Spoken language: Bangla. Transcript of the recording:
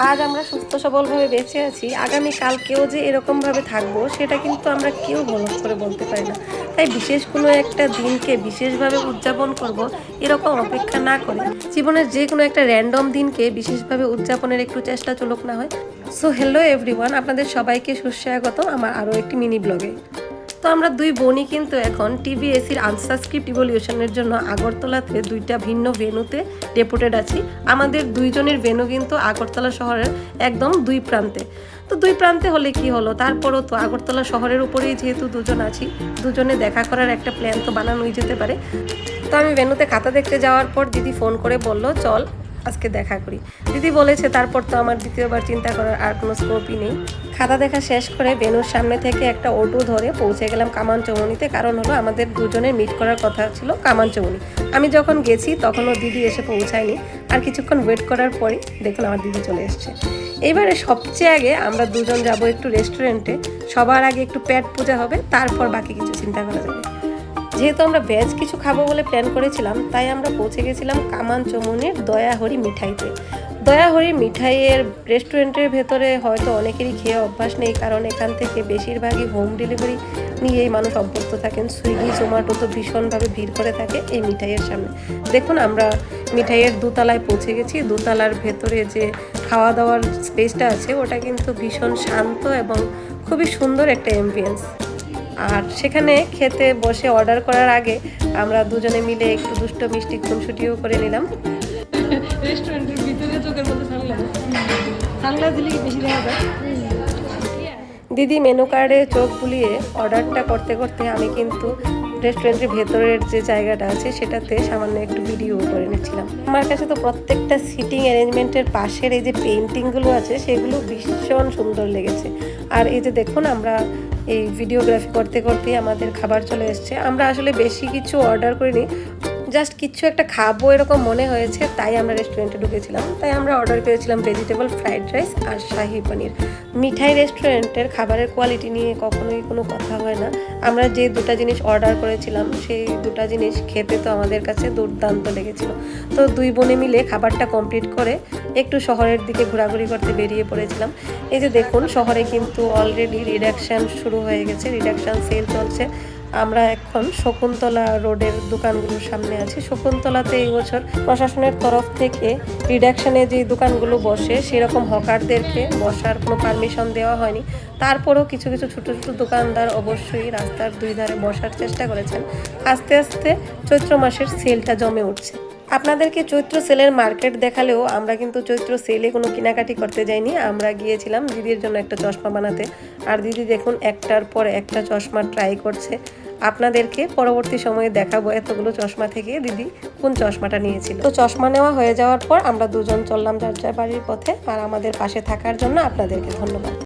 আজ আমরা সুস্থ সবলভাবে বেঁচে আছি, আগামী কালকেও যে এরকমভাবে থাকবো সেটা কিন্তু আমরা কেউ হলফ করে বলতে পারি না। তাই বিশেষ কোনো একটা দিনকে বিশেষভাবে উদযাপন করব এরকম অপেক্ষা না করে জীবনের যে কোনো একটা র্যান্ডম দিনকে বিশেষভাবে উদযাপনের একটু চেষ্টা চলুক না হয়। সো হ্যালো এভরিওয়ান, আপনাদের সবাইকে সুস্বাগত আমার আরও একটি মিনি ব্লগে। তো আমরা দুই বোনই কিন্তু এখন টিভিএসির আনসাবস্ক্রিপ্ট ইভলিউশনের জন্য আগরতলাতে দুইটা ভিন্ন ভেন্যুতে ডেপুটেড আছি। আমাদের দুইজনের ভেন্যু কিন্তু আগরতলা শহরের একদম দুই প্রান্তে। তো দুই প্রান্তে হলে কি হলো, তারপরও তো আগরতলা শহরের উপরেই যেহেতু দুজন আছি, দুজনে দেখা করার একটা প্ল্যান তো বানানোই যেতে পারে। তো আমি ভেন্যুতে খাতা দেখতে যাওয়ার পর দিদি ফোন করে বলল চল আজকে দেখা করি। দিদি বলেছে, তারপর তো আমার দ্বিতীয়বার চিন্তা করার আর কোনো স্কোপই নেই। খাতা দেখা শেষ করে ভেন্যুর সামনে থেকে একটা অটো ধরে পৌঁছে গেলাম কামানচৌমুনিতে। কারণ হলো আমাদের দুজনের মিট করার কথা ছিল কামানচৌমুনি। আমি যখন গেছি তখনও দিদি এসে পৌঁছায়নি। আর কিছুক্ষণ ওয়েট করার পরই দেখুন আমার দিদি চলে এসছে। এইবারে সবচেয়ে আগে আমরা দুজন যাব একটু রেস্টুরেন্টে। সবার আগে একটু পেট পূজা হবে, তারপর বাকি কিছু চিন্তা করা যাবে। যেহেতু আমরা ভেজ কিছু খাবো বলে প্ল্যান করেছিলাম, তাই আমরা পৌঁছে গেছিলাম কামানচৌমুনির দয়াহরি মিঠাইতে। দয়াহরি মিঠাইয়ের রেস্টুরেন্টের ভেতরে হয়তো অনেকেরই খেয়ে অভ্যাস নেই, কারণ এখান থেকে বেশিরভাগই হোম ডেলিভারি নিয়েই মানুষ অভ্যস্ত থাকেন। সুইগি জোম্যাটো তো ভীষণভাবে ভিড় করে থাকে এই মিঠাইয়ের সামনে। দেখুন আমরা মিঠাইয়ের দোতলায় পৌঁছে গেছি। দোতলার ভেতরে যে খাওয়া দাওয়ার স্পেসটা আছে ওটা কিন্তু ভীষণ শান্ত এবং খুবই সুন্দর একটা অ্যাম্বিয়েন্স। আর সেখানে খেতে বসে অর্ডার করার আগে আমরা দুজনে মিলে একটু দুষ্ট মিষ্টি খুনসুটিও করে নিলাম। রেস্টুরেন্টের ভিতরে চোখের মধ্যে সানগ্লাস দিলে কি বেশি দেখা যায়। দিদি মেনু কার্ডে চোখ বুলিয়ে অর্ডারটা করতে করতে আমি কিন্তু রেস্টুরেন্টের ভেতরের যে জায়গাটা আছে সেটাতে সামান্য একটু ভিডিও করে নিচ্ছিলাম। আমার কাছে তো প্রত্যেকটা সিটিং অ্যারেঞ্জমেন্টের পাশের এই যে পেইন্টিংগুলো আছে সেগুলো ভীষণ সুন্দর লেগেছে। আর এই যে দেখুন আমরা এই ভিডিওগ্রাফি করতে করতে আমাদের খাবার চলে এসছে। আমরা আসলে বেশি কিছু অর্ডার করিনি, জাস্ট কিছু একটা খাবো এরকম মনে হয়েছে, তাই আমরা রেস্টুরেন্টে ঢুকেছিলাম। তাই আমরা অর্ডার করেছিলাম ভেজিটেবল ফ্রাইড রাইস আর শাহি পনির। মিঠাই রেস্টুরেন্টের খাবারের কোয়ালিটি নিয়ে কখনোই কোনো কথা হয় না। আমরা যে দুটো জিনিস অর্ডার করেছিলাম সেই দুটো জিনিস খেতে তো আমাদের কাছে দুর্দান্ত লেগেছিল। তো দুই বোনে মিলে খাবারটা কমপ্লিট করে একটু শহরের দিকে ঘোরাঘুরি করতে বেরিয়ে পড়েছিলাম। এই যে দেখুন শহরে কিন্তু অলরেডি রিডাকশান শুরু হয়ে গেছে, রিডাকশান সেল চলছে। আমরা এখন শকুন্তলা রোডের দোকানগুলোর সামনে আছি। শকুন্তলাতে এই বছর প্রশাসনের তরফ থেকে রিডাকশানে যে দোকানগুলো বসে সেরকম হকারদেরকে বসার কোনো পারমিশন দেওয়া হয়নি। তারপরেও কিছু কিছু ছোটো ছোটো দোকানদার অবশ্যই রাস্তার দুই ধারে বসার চেষ্টা করেছেন। আস্তে আস্তে চৈত্র মাসের সেলটা জমে উঠছে। আপনাদেরকে চৈত্র সেলের মার্কেট দেখালেও আমরা কিন্তু চৈত্র সেলে কোনো কেনাকাটি করতে যাইনি। আমরা গিয়েছিলাম দিদির জন্য একটা চশমা বানাতে। আর দিদি দেখুন একটার পর একটা চশমা ট্রাই করছে। আপনাদেরকে পরবর্তী সময়ে দেখাবো এতগুলো চশমা থেকে দিদি কোন চশমাটা নিয়েছিল। তো চশমা নেওয়া হয়ে যাওয়ার পর আমরা দুজন চললাম যার যার বাড়ির পথে। আর আমাদের পাশে থাকার জন্য আপনাদেরকে ধন্যবাদ।